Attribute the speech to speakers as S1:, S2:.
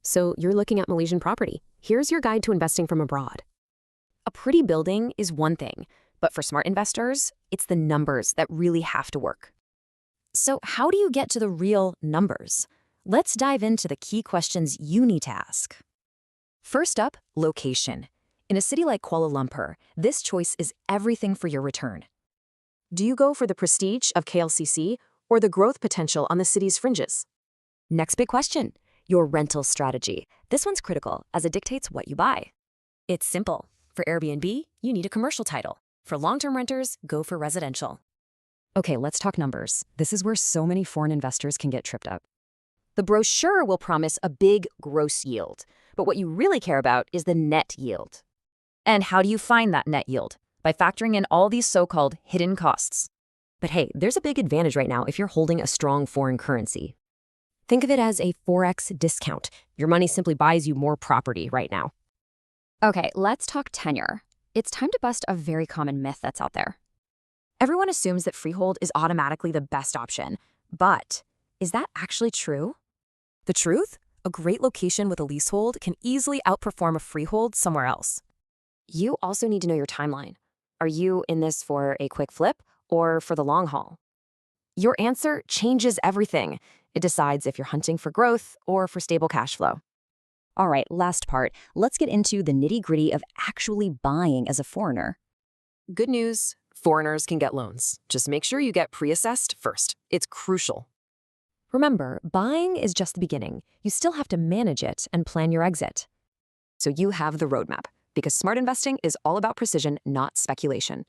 S1: So you're looking at Malaysian property. Here's your guide to investing from abroad. A pretty building is one thing, but for smart investors, it's the numbers that really have to work. So how do you get to the real numbers? Let's dive into the key questions you need to ask. First up, location. In a city like Kuala Lumpur, this choice is everything for your return. Do you go for the prestige of KLCC or the growth potential on the city's fringes? Next big question, your rental strategy. This one's critical as it dictates what you buy. It's simple. For Airbnb, you need a commercial title. For long-term renters, go for residential. Okay, let's talk numbers. This is where so many foreign investors can get tripped up. The brochure will promise a big gross yield, but what you really care about is the net yield. And how do you find that net yield? By factoring in all these so-called hidden costs. But hey, there's a big advantage right now if you're holding a strong foreign currency. Think of it as a Forex discount. Your money simply buys you more property right now.
S2: Okay, let's talk tenure. It's time to bust a very common myth that's out there. Everyone assumes that freehold is automatically the best option, but is that actually true?
S1: The truth? A great location with a leasehold can easily outperform a freehold somewhere else. You also need to know your timeline. Are you in this for a quick flip or for the long haul? Your answer changes everything. It decides if you're hunting for growth or for stable cash flow.
S2: All right, last part. Let's get into the nitty-gritty of actually buying as a foreigner.
S1: Good news, foreigners can get loans. Just make sure you get pre-assessed first. It's crucial. Remember, buying is just the beginning. You still have to manage it and plan your exit. So you have the roadmap, because smart investing is all about precision, not speculation.